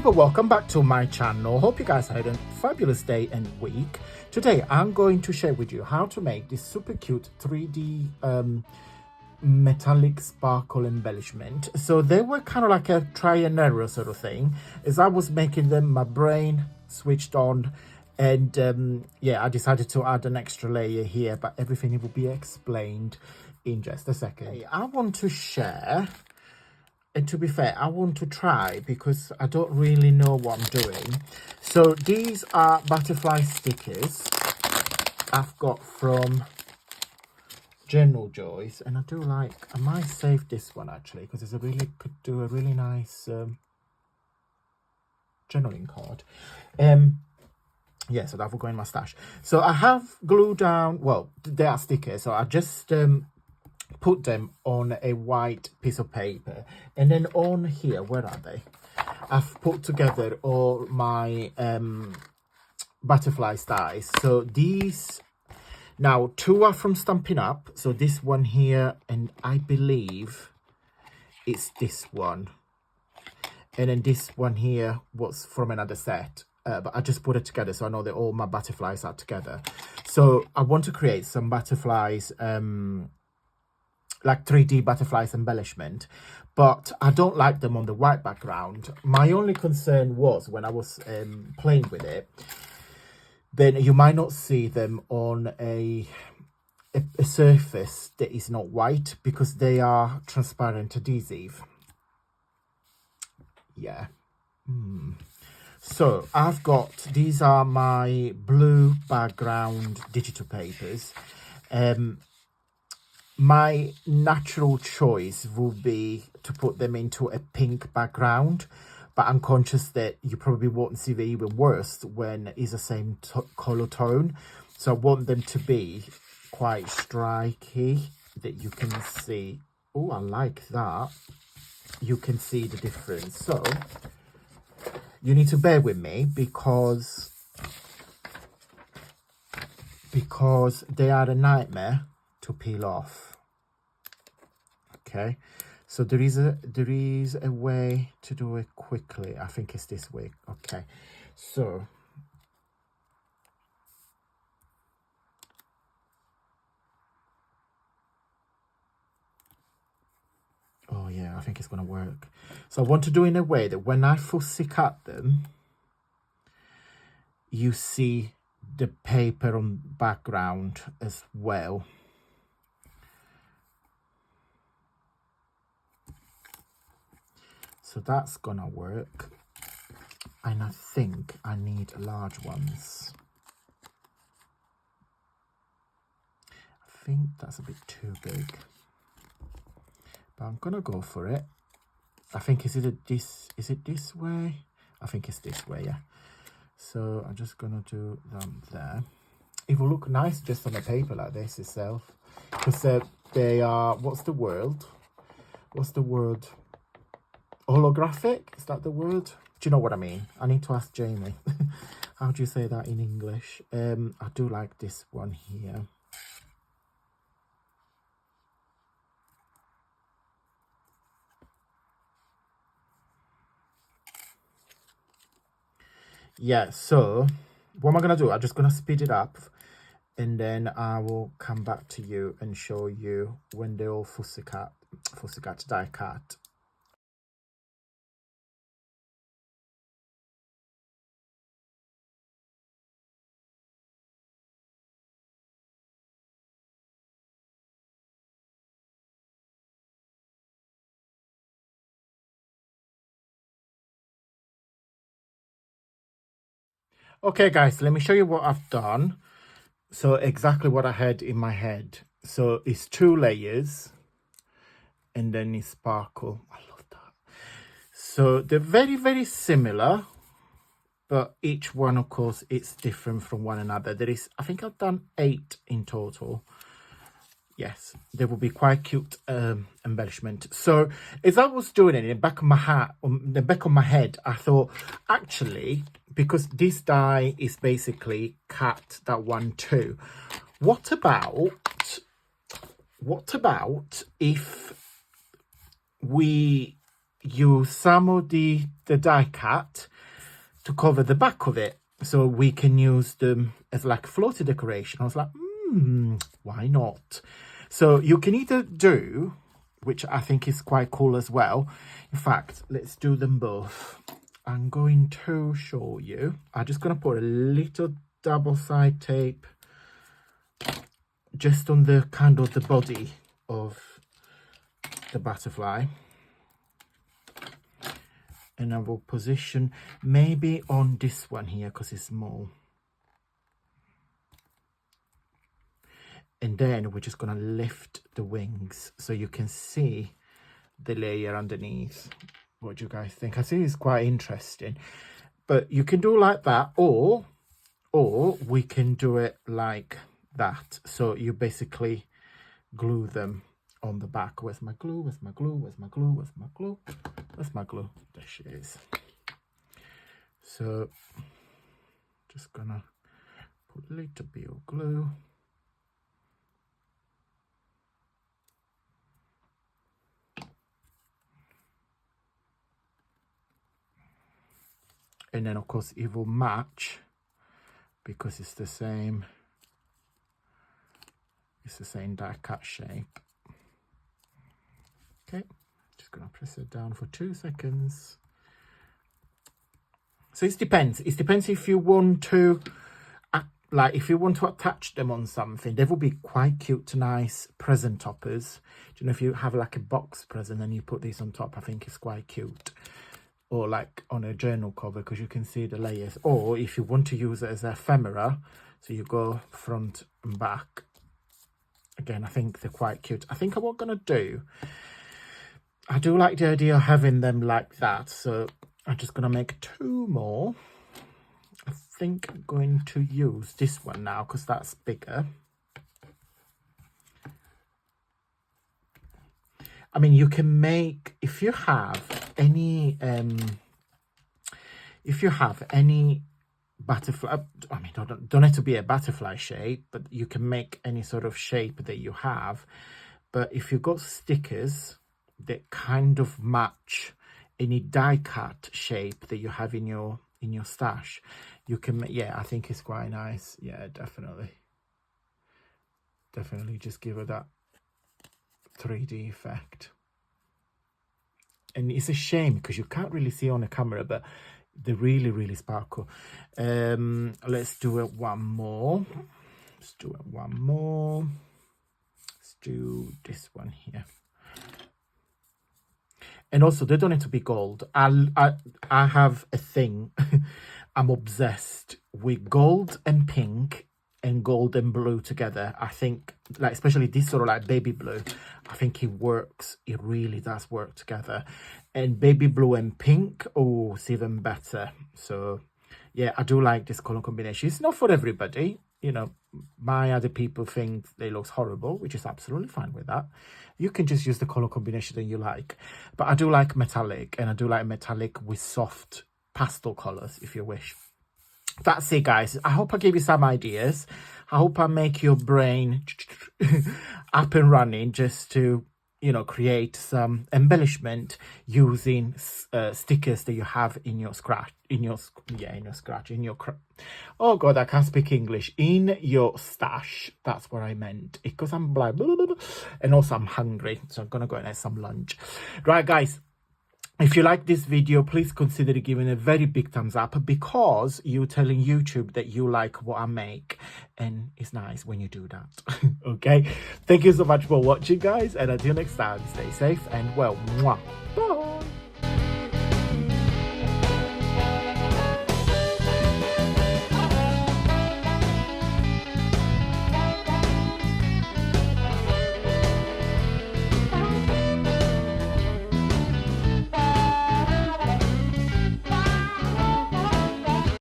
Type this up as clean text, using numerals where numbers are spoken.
people, welcome back to my channel. Hope you guys had a fabulous day and week. Today I'm going to share with you how to make this super cute 3D metallic sparkle embellishment. So they were kind of like a try and error sort of thing. As I was making them, my brain switched on, and yeah, I decided to add an extra layer here, but everything will be explained in just a second. Okay, I want to share, and to be fair, I want to try because I don't really know what I'm doing. So these are butterfly stickers I've got from General Joys, and I might save this one actually because it's could do a really nice journaling card. Yeah, so that will go in my stash. So I have glued down, well, they are stickers, so I just put them on a white piece of paper, and then on here, where are they? I've put together all my butterfly styles. So these, now 2 are from Stampin' Up, so this one here, and I believe it's this one, and then this one here was from another set, but I just put it together so I know that all my butterflies are together. So I want to create some butterflies, like 3D butterflies embellishment, but I don't like them on the white background. My only concern was when I was playing with it, then you might not see them on a surface that is not white because they are transparent adhesive. Yeah. So I've got, these are my blue background digital papers. My natural choice would be to put them into a pink background, but I'm conscious that you probably won't see the even worse when it's the same color tone. So I want them to be quite striky, that you can see. Oh, I like that. You can see the difference. So you need to bear with me because they are a nightmare to peel off. Okay, so there is a way to do it quickly. I think it's this way. Okay, so oh yeah, I think it's gonna work. So I want to do it in a way that when I fussy cut them, you see the paper on background as well. So that's gonna work, and I think I need large ones. I think that's a bit too big, but I'm gonna go for it. I think is it this way? I think it's this way, yeah. So I'm just gonna do them there. It will look nice just on a paper like this itself, because they are, what's the word? Holographic? Is that the word? Do you know what I mean? I need to ask Jamie. How do you say that in English? I do like this one here. Yeah, so what am I gonna do? I'm just gonna speed it up, and then I will come back to you and show you when they're all fussy cut, die cut. Okay guys, let me show you what I've done. So exactly what I had in my head. So it's 2 layers, and then it's sparkle. I love that. So they're very, very similar, but each one, of course, it's different from one another. There is, I think I've done 8 in total. Yes, they will be quite cute embellishment. So as I was doing it in the back of my head, I thought, actually, because this die is basically cut that one too, what about if we use some of the die cut to cover the back of it, so we can use them as like floaty decoration. I was like, why not? So you can either do, which I think is quite cool as well. In fact, let's do them both. I'm going to show you. I'm just going to put a little double side tape just on the kind of the body of the butterfly. And I will position maybe on this one here because it's small. And then we're just going to lift the wings so you can see the layer underneath. What do you guys think? I think it's quite interesting. But you can do like that, or we can do it like that. So you basically glue them on the back. Where's my glue? Where's my glue? Where's my glue? Where's my glue? Where's my glue? There she is. So just gonna put a little bit of glue. And then of course it will match because it's the same die cut shape. Okay, just gonna press it down for 2 seconds. So it depends if you want to if you want to attach them on something. They will be quite cute, nice present toppers. Do you know, if you have like a box present and you put these on top, I think it's quite cute. Or like on a journal cover, because you can see the layers. Or if you want to use it as an ephemera, so you go front and back. Again, I think they're quite cute. I think what I'm going to do, I do like the idea of having them like that. So I'm just going to make 2 more. I think I'm going to use this one now because that's bigger. I mean, you can make, if you have any butterfly, I mean, don't have to be a butterfly shape, but you can make any sort of shape that you have. But if you've got stickers that kind of match any die cut shape that you have in your stash, you can make, yeah, I think it's quite nice. Yeah, definitely just give it that 3D effect. And it's a shame because you can't really see on the camera, but they really sparkle. Let's do it one more. Let's do this one here. And also, they don't need to be gold. I have a thing. I'm obsessed with gold and pink and gold and blue together. I think, like, especially this sort of like baby blue, I think it works. It really does work together. And baby blue and pink, oh, it's even better. So yeah, I do like this color combination. It's not for everybody. You know, my other people think they look horrible, which is absolutely fine with that. You can just use the color combination that you like. But I do like metallic, and I do like metallic with soft pastel colors, if you wish. That's it, guys. I hope I gave you some ideas. I hope I make your brain up and running just to, you know, create some embellishment using stickers that you have in your oh god, I can't speak English, in your stash. That's what I meant, because I'm blah, blah, blah, blah. And also I'm hungry, so I'm gonna go and have some lunch. Right, guys, if you like this video, please consider giving a very big thumbs up, because you're telling YouTube that you like what I make, and it's nice when you do that. Okay, thank you so much for watching, guys, and until next time, stay safe and well, mwah, bye.